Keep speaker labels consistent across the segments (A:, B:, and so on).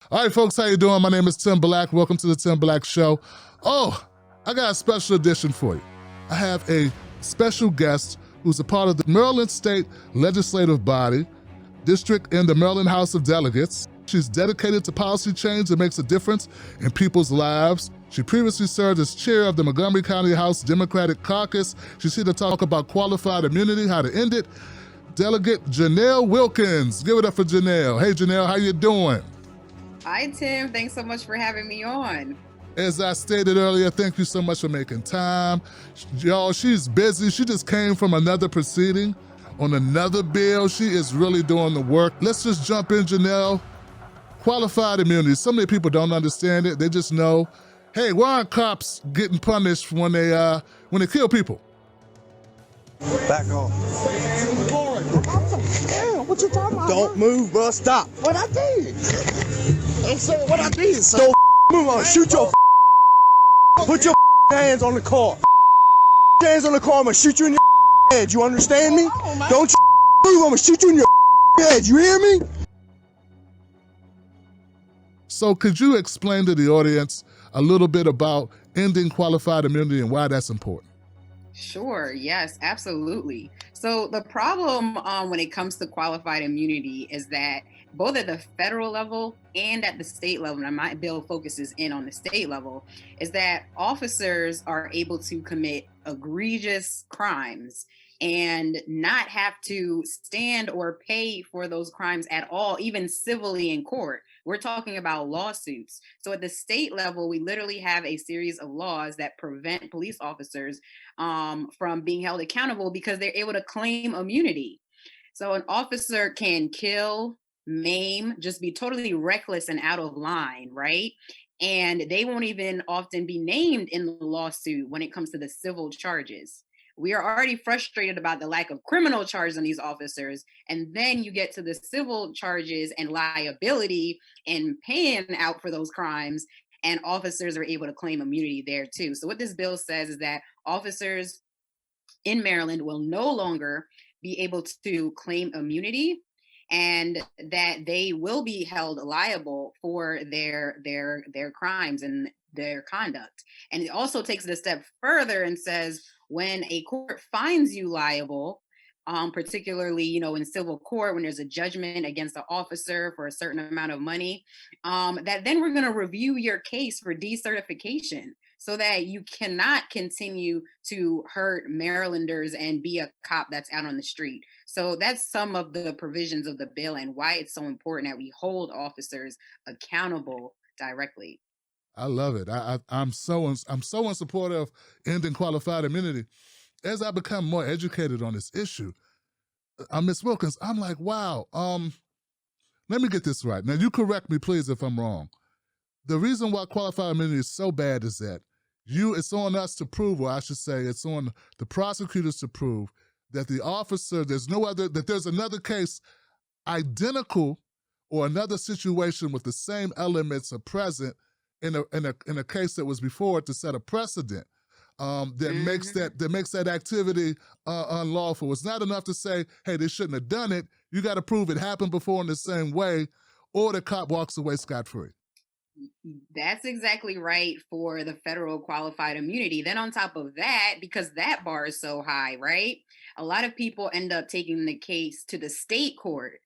A: All right, folks, how you doing? My name is Tim Black. Welcome to the Tim Black Show. Oh, I got a special edition for you. I have a special guest who's a part of the Maryland State Legislative Body, district in the Maryland House of Delegates. She's dedicated to policy change that makes a difference in people's lives. She previously served as chair of the Montgomery County House Democratic Caucus. She's here to talk about qualified immunity, how to end it. Delegate Jheanelle Wilkins. Give it up for Jheanelle. Hey, Jheanelle, how you doing?
B: Hi, Tim. Thanks so much for having me on.
A: As I stated earlier, thank you so much for making time. Y'all, she's busy. She just came from another proceeding on another bill. She is really doing the work. Let's just jump in, Jheanelle. Qualified immunity. So many people don't understand it. They just know, hey, why aren't cops getting punished when they kill people?
C: Back off.
D: Damn, what you talking about?
C: Don't move, bro. Stop.
D: What I did? I'm saying what I did. So
C: Don't move on. Shoot your Put your hands on the car. Hands on the car. I'm gonna shoot you in your head. You understand me? Don't you move. I'm gonna shoot you in your head. You hear me?
A: So could you explain to the audience a little bit about ending qualified immunity and why that's important?
B: Sure. Yes, absolutely. So the problem when it comes to qualified immunity is that both at the federal level and at the state level, and my bill focuses in on the state level, is that officers are able to commit egregious crimes and not have to stand or pay for those crimes at all, even civilly in court. We're talking about lawsuits. So at the state level, we literally have a series of laws that prevent police officers from being held accountable because they're able to claim immunity. So an officer can kill, maim, just be totally reckless and out of line, right? And they won't even often be named in the lawsuit when it comes to the civil charges. We are already frustrated about the lack of criminal charges on these officers. And then you get to the civil charges and liability and paying out for those crimes. And officers are able to claim immunity there too. So, what this bill says is that officers in Maryland will no longer be able to claim immunity and that they will be held liable for their crimes and their conduct. And it also takes it a step further and says when a court finds you liable, particularly in civil court when there's a judgment against an officer for a certain amount of money, that then we're going to review your case for decertification so that you cannot continue to hurt Marylanders and be a cop that's out on the street. So that's some of the provisions of the bill and why it's so important that we hold officers accountable directly.
A: I love it. I'm so in support of ending qualified immunity. As I become more educated on this issue, Ms. Wilkins, I'm like, wow. Let me get this right. Now, you correct me, please, if I'm wrong. The reason why qualified immunity is so bad is that it's on us to prove, or I should say, it's on the prosecutors to prove that the officer, that there's another case identical or another situation with the same elements are present in a case that was before it to set a precedent makes that activity unlawful. It's not enough to say, hey, they shouldn't have done it. You got to prove it happened before in the same way, or the cop walks away scot-free.
B: That's exactly right for the federal qualified immunity. Then on top of that, because that bar is so high, right? A lot of people end up taking the case to the state court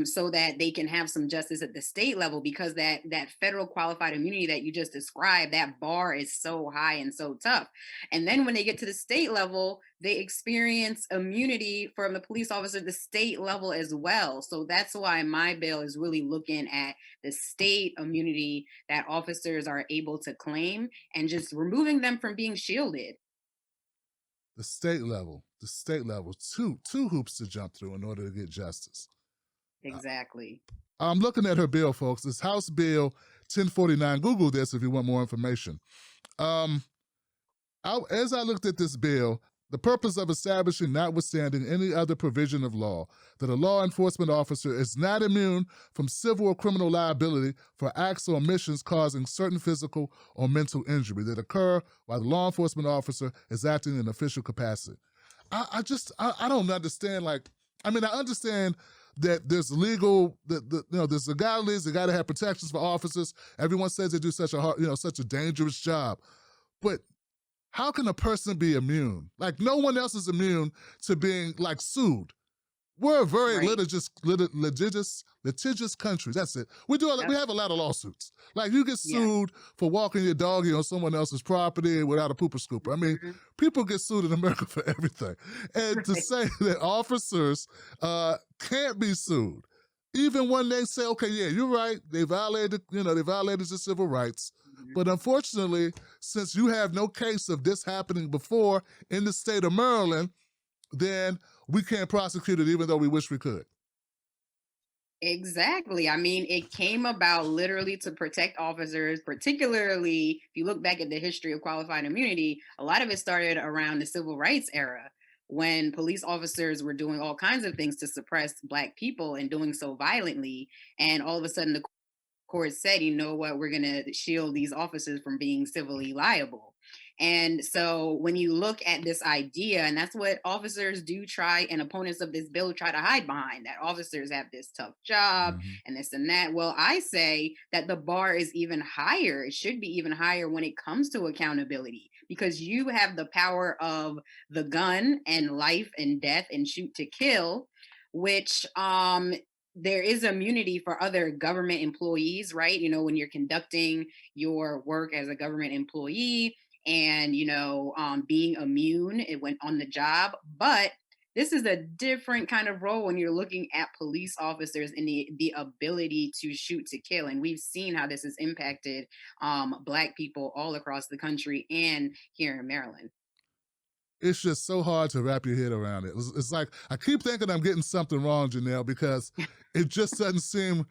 B: so that they can have some justice at the state level because that federal qualified immunity that you just described, that bar is so high and so tough. And then when they get to the state level, they experience immunity from the police officer at the state level as well. So that's why my bill is really looking at the state immunity that officers are able to claim and just removing them from being shielded.
A: The state level, two hoops to jump through in order to get justice.
B: Exactly.
A: I'm looking at her bill, folks. It's House Bill 1049. Google this if you want more information. As I looked at this bill, the purpose of establishing, notwithstanding any other provision of law, that a law enforcement officer is not immune from civil or criminal liability for acts or omissions causing certain physical or mental injury that occur while the law enforcement officer is acting in official capacity. I don't understand, I understand that there's legal, there's legalities. They got to have protections for officers. Everyone says they do such a dangerous job, but how can a person be immune? Like no one else is immune to being like sued. We're a very litigious country. That's it. We have a lot of lawsuits. Like you get sued for walking your doggy on someone else's property without a pooper scooper. I mean, people get sued in America for everything. And to say that officers can't be sued, even when they say, okay, yeah, you're right, they violated your civil rights. But unfortunately, since you have no case of this happening before in the state of Maryland, then we can't prosecute it even though we wish we could.
B: Exactly. I mean, it came about literally to protect officers, particularly if you look back at the history of qualified immunity, a lot of it started around the civil rights era when police officers were doing all kinds of things to suppress Black people and doing so violently. And all of a sudden the court said, you know what, we're going to shield these officers from being civilly liable. And so when you look at this idea, and that's what officers do try, and opponents of this bill try to hide behind, that officers have this tough job and this and that. Well, I say that the bar is even higher. It should be even higher when it comes to accountability, because you have the power of the gun and life and death and shoot to kill, which there is immunity for other government employees, right? When you're conducting your work as a government employee and, being immune, it went on the job. But this is a different kind of role when you're looking at police officers and the ability to shoot to kill. And we've seen how this has impacted Black people all across the country and here in Maryland.
A: It's just so hard to wrap your head around it. It's like, I keep thinking I'm getting something wrong, Jheanelle, because it just doesn't seem,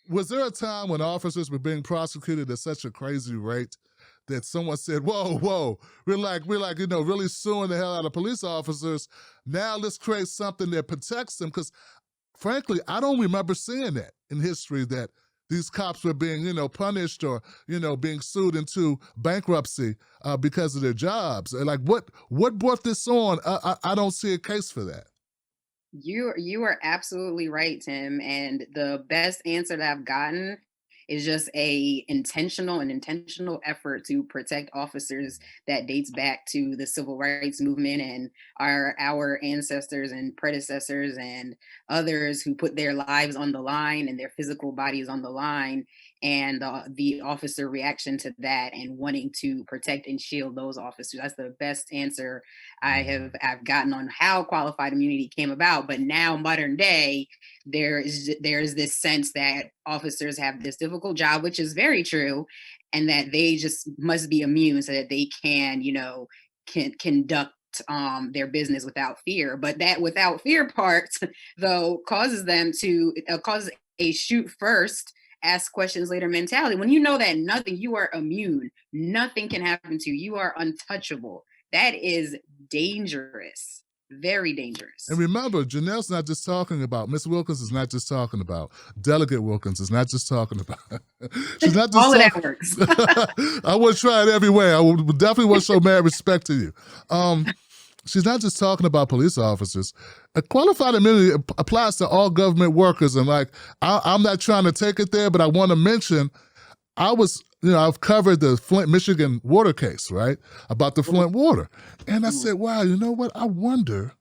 A: was there a time when officers were being prosecuted at such a crazy rate that someone said, whoa, we're like, really suing the hell out of police officers. Now let's create something that protects them. Because frankly, I don't remember seeing that in history, that these cops were being, punished or, being sued into bankruptcy because of their jobs. Like, what brought this on? I don't see a case for that.
B: You are absolutely right, Tim. And the best answer that I've gotten is just an intentional effort to protect officers that dates back to the civil rights movement and our ancestors and predecessors and others who put their lives on the line and their physical bodies on the line, and the officer reaction to that and wanting to protect and shield those officers. That's the best answer I've gotten on how qualified immunity came about. But now, modern day, there's this sense that officers have this difficult job, which is very true, and that they just must be immune so that they can conduct their business without fear. But that without fear part, though, causes them to cause a shoot first, ask questions later mentality. When you know that you are immune, nothing can happen to you, you are untouchable. That is dangerous. Very dangerous.
A: And remember, Jheanelle's not just talking about, Miss Wilkins is not just talking about, Delegate Wilkins is not just talking about, she's not just
B: all of that works.
A: I would try it every way. I would definitely want to show mad respect to you. She's not just talking about police officers. A qualified immunity applies to all government workers. And I'm not trying to take it there, but I want to mention, I've covered the Flint, Michigan water case, right? About the Flint water. And I said, wow, you know what? I wonder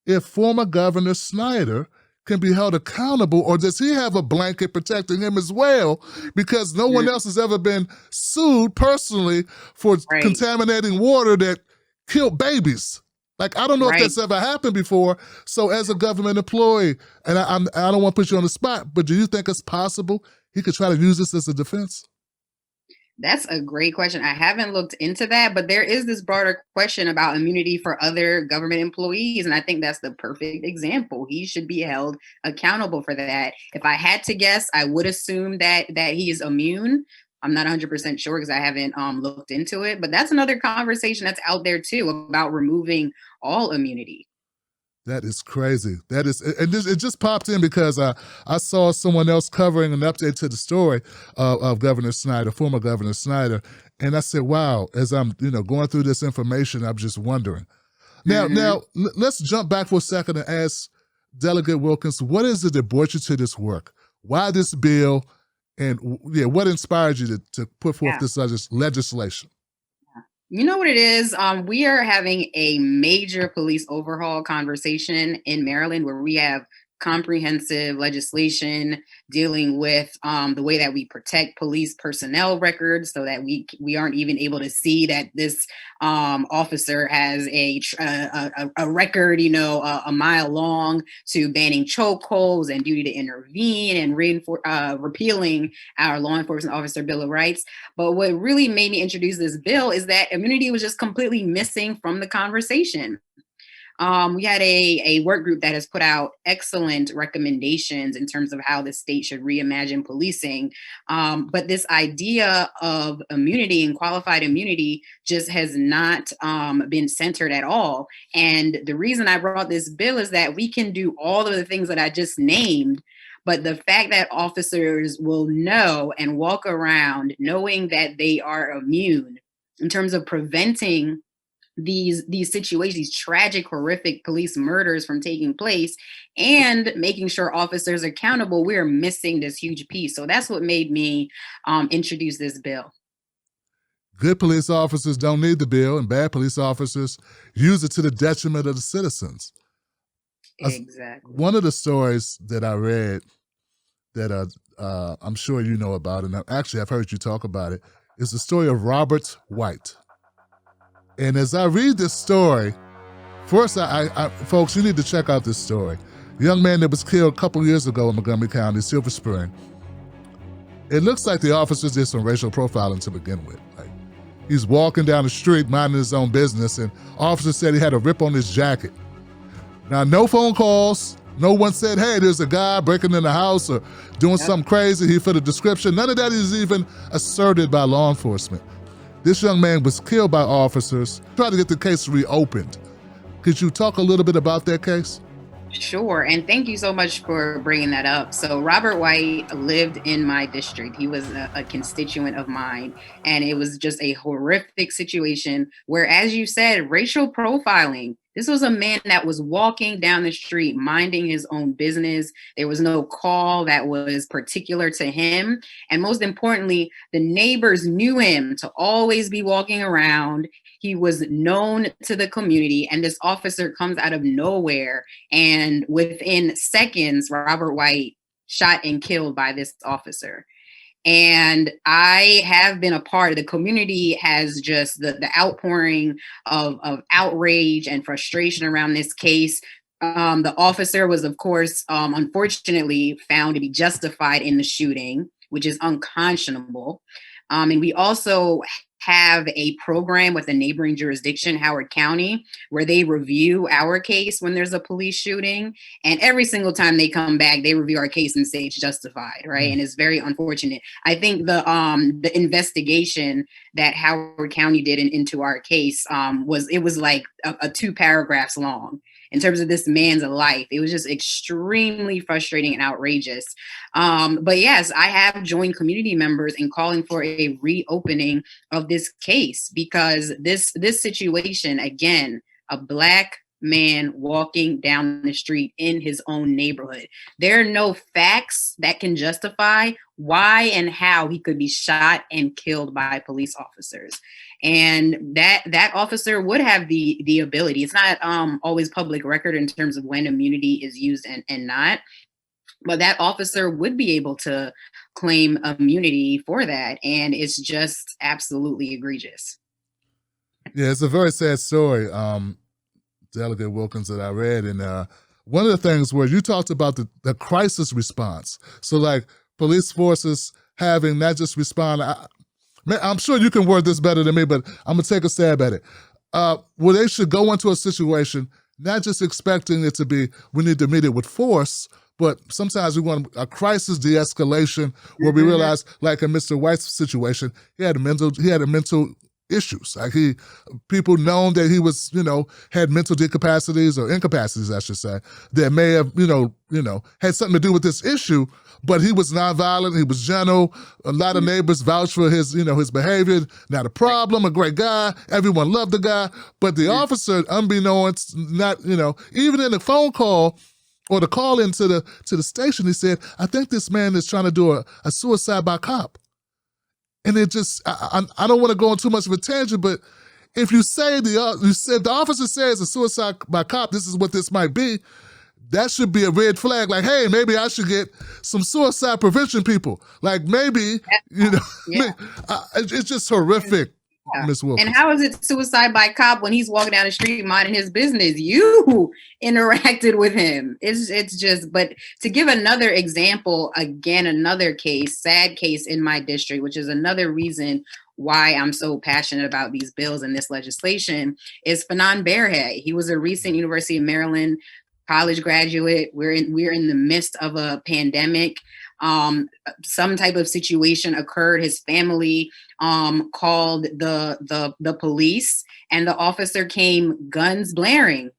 A: if former Governor Snyder can be held accountable, or does he have a blanket protecting him as well? Because no one else has ever been sued personally for contaminating water that killed babies. Like, I don't know if that's ever happened before. So as a government employee, and I don't want to put you on the spot, but do you think it's possible he could try to use this as a defense?
B: That's a great question. I haven't looked into that, but there is this broader question about immunity for other government employees. And I think that's the perfect example. He should be held accountable for that. If I had to guess, I would assume that he is immune. I'm not 100% sure because I haven't looked into it, but that's another conversation that's out there too about removing all immunity.
A: That is crazy. It just popped in because I saw someone else covering an update to the story of Governor Snyder, former Governor Snyder, and I said, wow, as I'm going through this information, I'm just wondering. Now, let's jump back for a second and ask Delegate Wilkins, what is it that brought you to this work? Why this bill? And what inspired you to put forth this legislation?
B: You know what it is? We are having a major police overhaul conversation in Maryland where we have comprehensive legislation dealing with the way that we protect police personnel records so that we aren't even able to see that this officer has a record, a mile long, to banning chokeholds and duty to intervene and repealing our law enforcement officer Bill of Rights. But what really made me introduce this bill is that immunity was just completely missing from the conversation. We had a work group that has put out excellent recommendations in terms of how the state should reimagine policing. But this idea of immunity and qualified immunity just has not been centered at all. And the reason I brought this bill is that we can do all of the things that I just named, but the fact that officers will know and walk around knowing that they are immune in terms of preventing these situations, these tragic, horrific police murders from taking place and making sure officers are accountable, we're missing this huge piece. So that's what made me introduce this bill.
A: Good police officers don't need the bill, and bad police officers use it to the detriment of the citizens.
B: Exactly.
A: One of the stories that I read that I'm sure you know about, and actually I've heard you talk about it, is the story of Robert White. And as I read this story, first, I folks, you need to check out this story. A young man that was killed a couple years ago in Montgomery County, Silver Spring. It looks like the officers did some racial profiling to begin with. Like, he's walking down the street, minding his own business, and officers said he had a rip on his jacket. Now, no phone calls. No one said, hey, there's a guy breaking in the house or doing something crazy. He fit a description. None of that is even asserted by law enforcement. This young man was killed by officers, tried to get the case reopened. Could you talk a little bit about that case?
B: Sure, and thank you so much for bringing that up. So Robert White lived in my district. He was a constituent of mine, and it was just a horrific situation where, as you said, racial profiling. This was a man that was walking down the street, minding his own business. There was no call that was particular to him. And most importantly, the neighbors knew him to always be walking around. He was known to the community, and this officer comes out of nowhere. And within seconds, Robert White shot and killed by this officer. And I have been a part of the community, has just the outpouring of outrage and frustration around this case. The officer was, of course, unfortunately found to be justified in the shooting, which is unconscionable. And we also have a program with a neighboring jurisdiction, Howard County, where they review our case when there's a police shooting. And every single time they come back, they review our case and say it's justified, right? And it's very unfortunate. I think the investigation that Howard County did into our case was like a 2 paragraphs long. In terms of this man's life, it was just extremely frustrating and outrageous. But yes, I have joined community members in calling for a reopening of this case because this situation, again, a Black man walking down the street in his own neighborhood. There are no facts that can justify why and how he could be shot and killed by police officers. And that officer would have the ability. It's not always public record in terms of when immunity is used and not, but that officer would be able to claim immunity for that. And it's just absolutely egregious.
A: Yeah, it's a very sad story, Delegate Wilkins, that I read. And one of the things where you talked about the crisis response. So like police forces having not just respond, I'm sure you can word this better than me, but I'm gonna take a stab at it. Well, they should go into a situation not just expecting it to be, we need to meet it with force, but sometimes we want a crisis de-escalation where we realize, like in Mr. White's situation, he had mental issues. Like people known that he was, had mental incapacities, I should say, that may have, had something to do with this issue, but he was nonviolent, he was gentle. A lot of neighbors vouched for his, his behavior, not a problem, a great guy. Everyone loved the guy. But the officer, unbeknownst, not, even in a phone call, or the call into the station, he said, I think this man is trying to do a suicide by cop. And it just, I don't want to go on too much of a tangent, but if you say the officer says a suicide by cop, this is what this might be, that should be a red flag. Like, hey, maybe I should get some suicide prevention people. Like maybe, it's just horrific.
B: Yeah.
A: Ms. Wilkins.
B: And how is it suicide by cop when he's walking down the street minding his business? You interacted with him. It's just, but to give another example, again, another case, sad case in my district, which is another reason why I'm so passionate about these bills and this legislation, is Fanon Bearhead. He was a recent University of Maryland college graduate. We're in the midst of a pandemic. Some type of situation occurred. His family called the police, and the officer came guns blazing,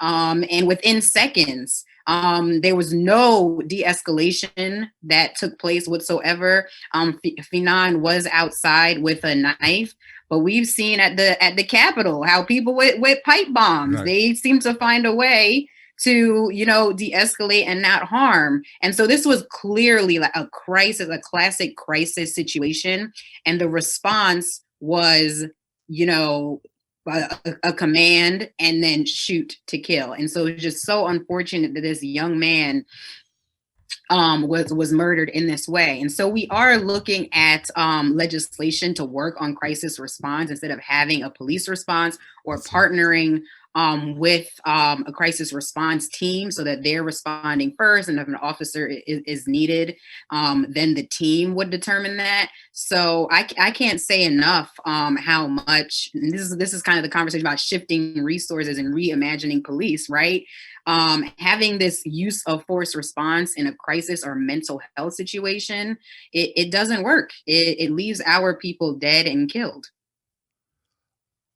B: and within seconds, there was no de-escalation that took place whatsoever. Fanon was outside with a knife. But we've seen at the Capitol how people with pipe bombs, right, they seem to find a way to, de-escalate and not harm. And so this was clearly like a crisis, a classic crisis situation. And the response was, a command and then shoot to kill. And so it's just so unfortunate that this young man was murdered in this way. And so we are looking at legislation to work on crisis response instead of having a police response, or partnering with a crisis response team so that they're responding first. And if an officer is needed, then the team would determine that. So I can't say enough how much, and this is kind of the conversation about shifting resources and reimagining police, right? Having this use of force response in a crisis or mental health situation, it doesn't work. It leaves our people dead and killed.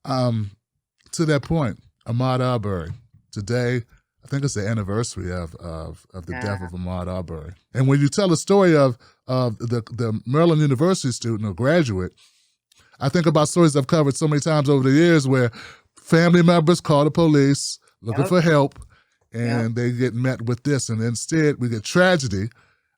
A: To that point, Ahmad Arbery, today, I think it's the anniversary of the death of Ahmad Arbery. And when you tell the story of the Maryland University student or graduate, I think about stories I've covered so many times over the years where family members call the police looking for help, and they get met with this. And instead, we get tragedy.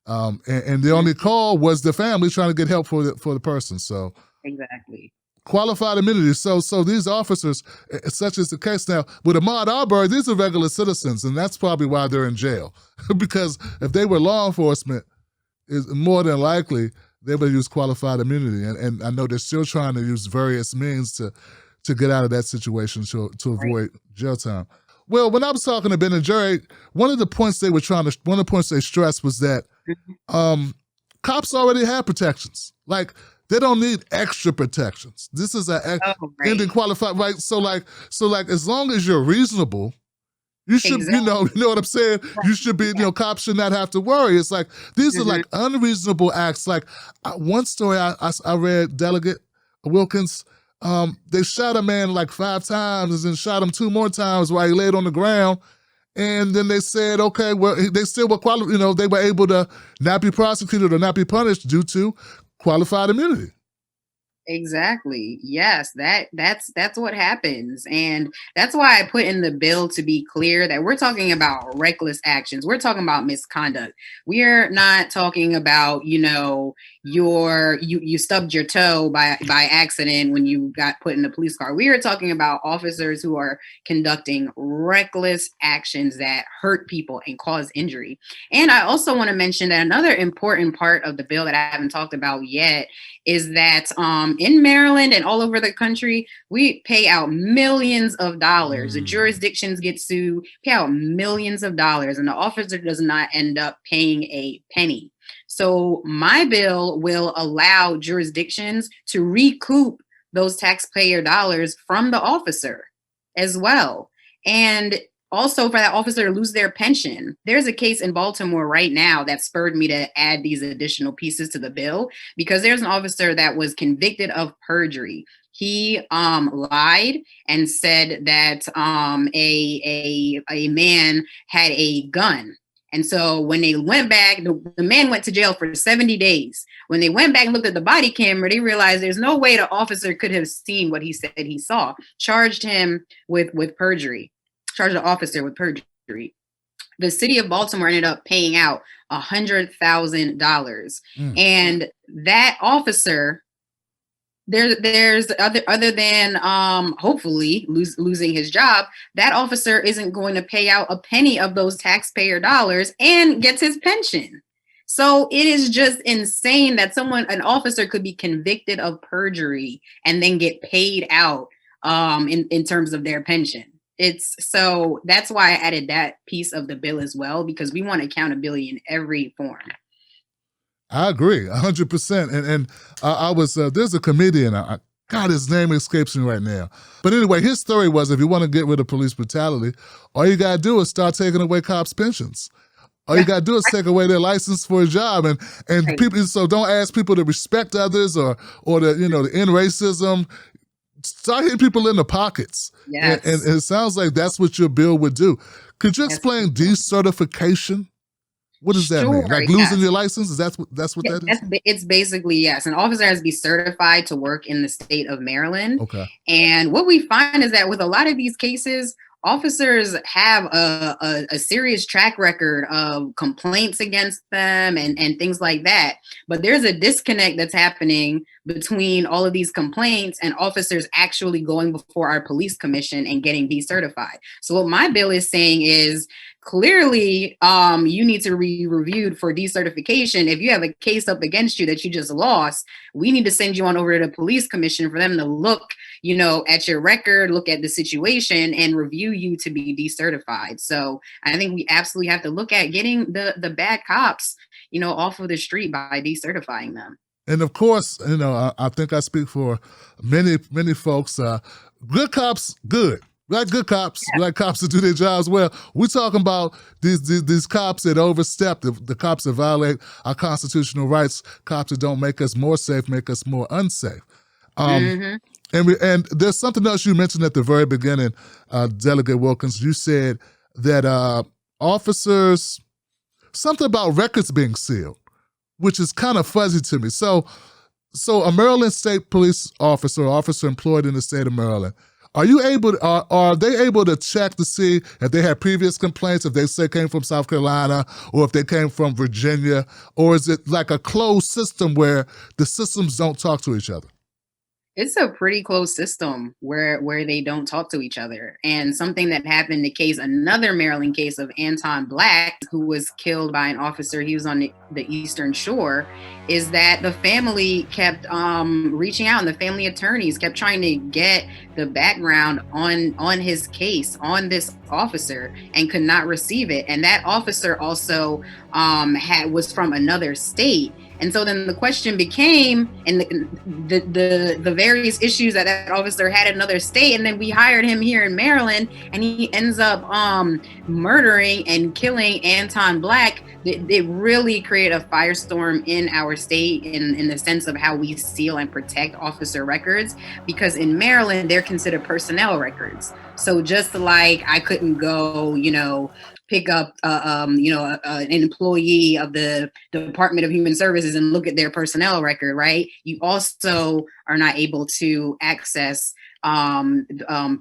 A: And the only call was the family trying to get help for the person. So
B: exactly.
A: Qualified immunity. So these officers, such as the case now, with Ahmad Arbery, these are regular citizens, and that's probably why they're in jail. Because if they were law enforcement, is more than likely they would use qualified immunity. And I know they're still trying to use various means to get out of that situation to avoid jail time. Well, when I was talking to Ben and Jerry, one of the points they stressed was that cops already have protections. Like, they don't need extra protections. This is ending qualified, right? So like, as long as you're reasonable, you should, you know what I'm saying? Right. You should be, cops should not have to worry. It's like, these are like unreasonable acts. Like one story I read, Delegate Wilkins, they shot a man like 5 times and then shot him 2 more times while he laid on the ground. And then they said, okay, well, they still were they were able to not be prosecuted or not be punished due to qualified immunity.
B: Exactly. Yes, that's what happens. And that's why I put in the bill to be clear that we're talking about reckless actions. We're talking about misconduct. We're not talking about, you stubbed your toe by accident when you got put in a police car. We are talking about officers who are conducting reckless actions that hurt people and cause injury. And I also want to mention that another important part of the bill that I haven't talked about yet is that in Maryland and all over the country, we pay out millions of dollars. The jurisdictions get sued, pay out millions of dollars, and the officer does not end up paying a penny. So my bill will allow jurisdictions to recoup those taxpayer dollars from the officer as well. And also for that officer to lose their pension. There's a case in Baltimore right now that spurred me to add these additional pieces to the bill, because there's an officer that was convicted of perjury. He lied and said that a man had a gun. And so when they went back, the man went to jail for 70 days. When they went back and looked at the body camera, they realized there's no way the officer could have seen what he said he saw. Charged him with perjury. Charged the officer with perjury. the city of Baltimore ended up paying out $100,000. And that officer, there's other than hopefully losing his job, that officer isn't going to pay out a penny of those taxpayer dollars and gets his pension. So it is just insane that an officer could be convicted of perjury and then get paid out in terms of their pension. So that's why I added that piece of the bill as well, because we want accountability in every form.
A: I agree 100%. And I was, there's a comedian, God, his name escapes me right now. But anyway, his story was, if you want to get rid of police brutality, all you got to do is start taking away cops' pensions. All you got to do is take away their license for a job. And right. People, so don't ask people to respect others or to, to end racism. Start hitting people in the pockets.
B: Yes.
A: And it sounds like that's what your bill would do. Could you explain decertification? What does that mean? Like losing your license? Is that's what that is?
B: It's basically, yes. An officer has to be certified to work in the state of Maryland.
A: Okay.
B: And what we find is that with a lot of these cases, officers have a serious track record of complaints against them and things like that. But there's a disconnect that's happening between all of these complaints and officers actually going before our police commission and getting decertified. So what my bill is saying is, clearly, you need to be reviewed for decertification. If you have a case up against you that you just lost, we need to send you on over to the police commission for them to look, at your record, look at the situation, and review you to be decertified. So I think we absolutely have to look at getting the bad cops, off of the street by decertifying them.
A: And of course, I think I speak for many, many folks. Good cops, good. We like good cops. Yeah. We like cops to do their jobs well. We're talking about these cops that overstep, the cops that violate our constitutional rights, cops that don't make us more safe, make us more unsafe. And there's something else you mentioned at the very beginning, Delegate Wilkins. You said that officers, something about records being sealed, which is kind of fuzzy to me. So a Maryland State Police officer employed in the state of Maryland, are they able to check to see if they had previous complaints, if they say came from South Carolina or if they came from Virginia, or is it like a closed system where the systems don't talk to each other?
B: It's a pretty closed system where they don't talk to each other. And something that happened in another Maryland case of Anton Black, who was killed by an officer, he was on the Eastern Shore, is that the family kept reaching out, and the family attorneys kept trying to get the background on his case, on this officer, and could not receive it. And that officer also was from another state. And so then the question became, and the various issues that officer had in another state, and then we hired him here in Maryland, and he ends up murdering and killing Anton Black. It really created a firestorm in our state in the sense of how we seal and protect officer records, because in Maryland, they're considered personnel records. So just like I couldn't go, pick up, an employee of the Department of Human Services and look at their personnel record, right? You also are not able to access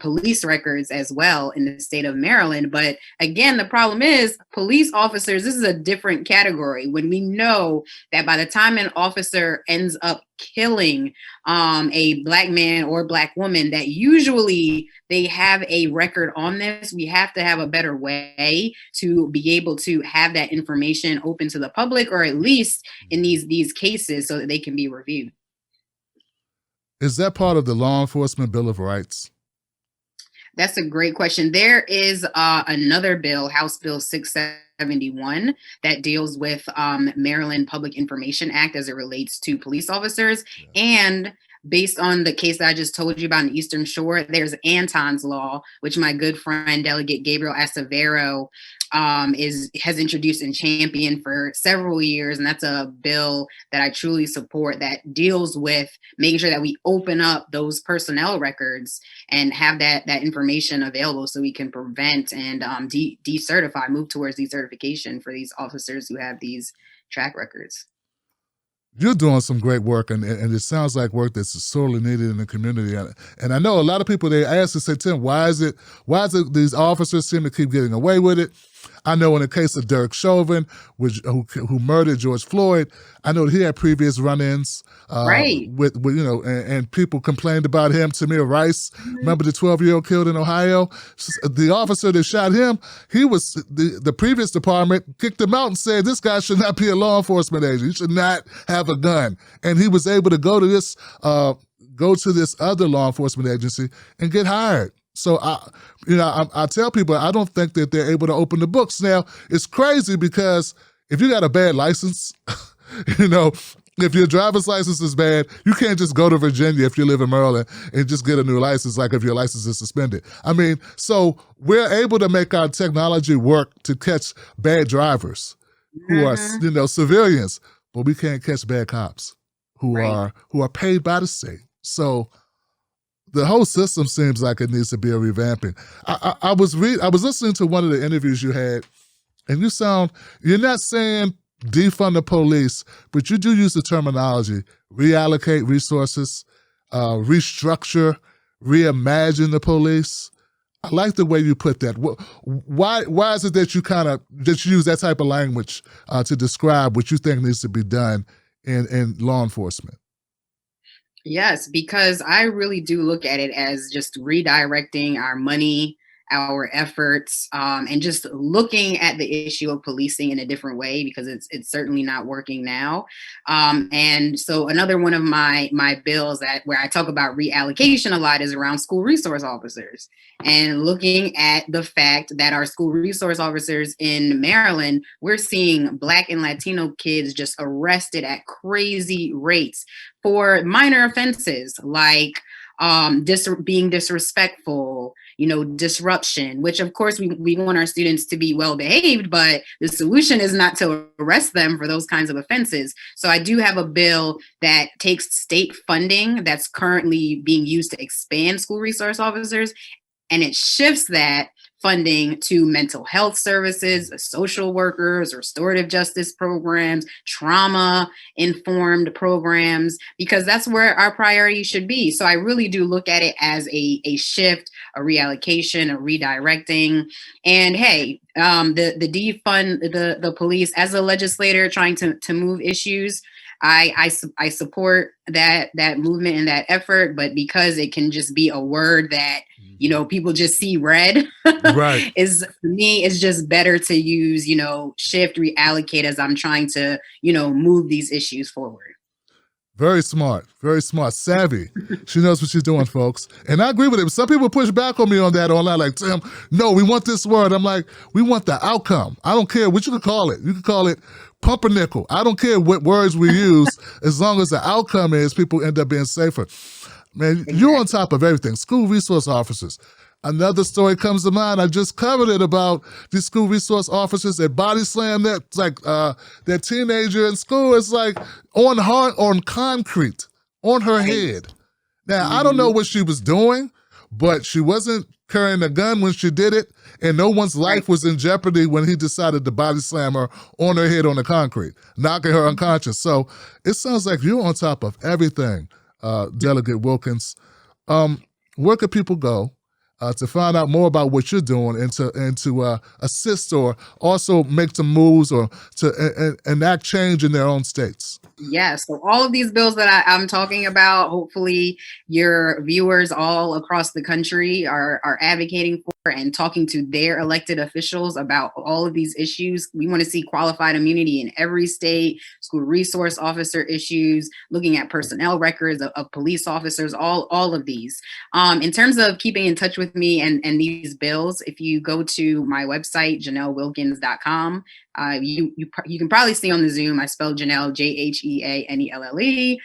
B: police records as well in the state of Maryland. But again, the problem is police officers, this is a different category. When we know that by the time an officer ends up killing a Black man or Black woman, that usually they have a record on this. We have to have a better way to be able to have that information open to the public, or at least in these cases, so that they can be reviewed.
A: Is that part of the Law Enforcement Bill of Rights?
B: That's a great question. There is another bill, House Bill 671, that deals with Maryland Public Information Act as it relates to police officers. Yeah. And based on the case that I just told you about in the Eastern Shore, there's Anton's Law, which my good friend, Delegate Gabriel Acevero, has introduced and championed for several years. And that's a bill that I truly support, that deals with making sure that we open up those personnel records and have that information available so we can prevent and decertify, move towards decertification for these officers who have these track records.
A: You're doing some great work, and it sounds like work that's sorely needed in the community. And I know a lot of people, they ask and say, Tim, why is it these officers seem to keep getting away with it? I know in the case of Derek Chauvin, who murdered George Floyd, I know he had previous run-ins
B: Right.
A: with and people complained about him. Tamir Rice, remember the 12-year-old killed in Ohio? The officer that shot him, the previous department kicked him out and said, this guy should not be a law enforcement agent. He should not have a gun. And he was able to go to this other law enforcement agency and get hired. So I tell people, I don't think that they're able to open the books. Now, it's crazy because if you got a bad license, if your driver's license is bad, you can't just go to Virginia if you live in Maryland and just get a new license like if your license is suspended. I mean, so we're able to make our technology work to catch bad drivers who are, civilians, but we can't catch bad cops who are paid by the state. So the whole system seems like it needs to be a revamping. I was listening to one of the interviews you had, and you're not saying defund the police, but you do use the terminology reallocate resources, restructure, reimagine the police. I like the way you put that. Why is it that you use that type of language to describe what you think needs to be done in law enforcement?
B: Yes, because I really do look at it as just redirecting our money, our efforts, and just looking at the issue of policing in a different way, because it's certainly not working now. And so another one of my bills where I talk about reallocation a lot is around school resource officers, and looking at the fact that our school resource officers in Maryland, we're seeing Black and Latino kids just arrested at crazy rates for minor offenses like being disrespectful, disruption, which of course we want our students to be well behaved, but the solution is not to arrest them for those kinds of offenses. So I do have a bill that takes state funding that's currently being used to expand school resource officers, and it shifts that funding to mental health services, social workers, restorative justice programs, trauma-informed programs, because that's where our priority should be. So I really do look at it as a shift, a reallocation, a redirecting. And hey, the defund the police, as a legislator trying to move issues, I support that movement and that effort, but because it can just be a word that people just see red,
A: right,
B: is, for me, it's just better to use shift, reallocate, as I'm trying to move these issues forward.
A: Very smart, savvy. She knows what she's doing, folks. And I agree with it. Some people push back on me on that online, like, Tim, no, we want this word. I'm like, we want the outcome. I don't care what you could call it. You could call it pumpernickel. I don't care what words we use, as long as the outcome is people end up being safer. Man, exactly. You're on top of everything. School resource officers. Another story comes to mind. I just covered it about these school resource officers that body slam that teenager in school. It's like on concrete, on her head. Now, I don't know what she was doing, but she wasn't carrying a gun when she did it, and no one's life was in jeopardy when he decided to body slam her on her head on the concrete, knocking her unconscious. So it sounds like you're on top of everything, Delegate Wilkins. Where could people go to find out more about what you're doing and to assist or also make some moves or to enact change in their own states?
B: Yes. So all of these bills that I'm talking about, hopefully your viewers all across the country are advocating for and talking to their elected officials about all of these issues. We want to see qualified immunity in every state, school resource officer issues, looking at personnel records of police officers, all of these. In terms of keeping in touch with me and these bills, if you go to my website, JheanelleWilkins.com, you can probably see on the Zoom, I spelled Jheanelle, Jheanelle,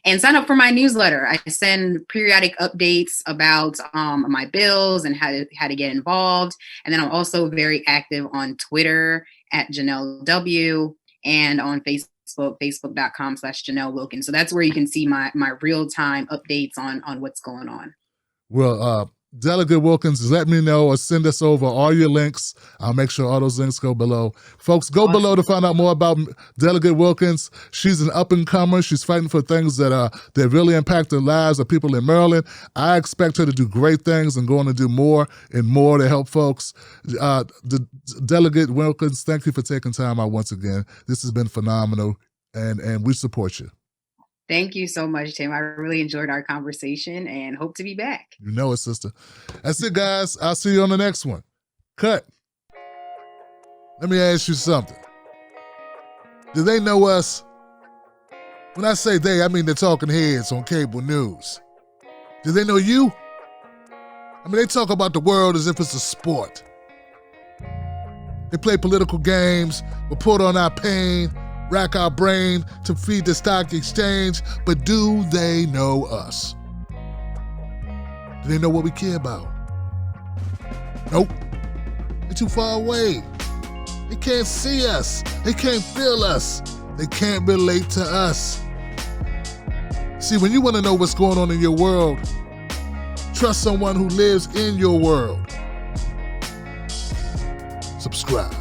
B: and sign up for my newsletter. I send periodic updates about my bills and how to get involved. And then I'm also very active on Twitter at Jheanelle W, and on Facebook, facebook.com/Jheanelle Wilkins. So that's where you can see my real-time updates on what's going on.
A: Well, Delegate Wilkins, let me know or send us over all your links. I'll make sure all those links go below. Folks, go below to find out more about Delegate Wilkins. She's an up-and-comer. She's fighting for things that really impact the lives of people in Maryland. I expect her to do great things and going to do more and more to help folks. Delegate Wilkins, thank you for taking time out once again. This has been phenomenal, and we support you.
B: Thank you so much, Tim. I really enjoyed our conversation and hope to be back.
A: You know it, sister. That's it, guys. I'll see you on the next one. Cut. Let me ask you something. Do they know us? When I say they, I mean the talking heads on cable news. Do they know you? I mean, they talk about the world as if it's a sport. They play political games, report on our pain, rack our brain to feed the stock exchange, but do they know us? Do they know what we care about? Nope. They're too far away. They can't see us. They can't feel us. They can't relate to us. See, when you want to know what's going on in your world, trust someone who lives in your world. Subscribe.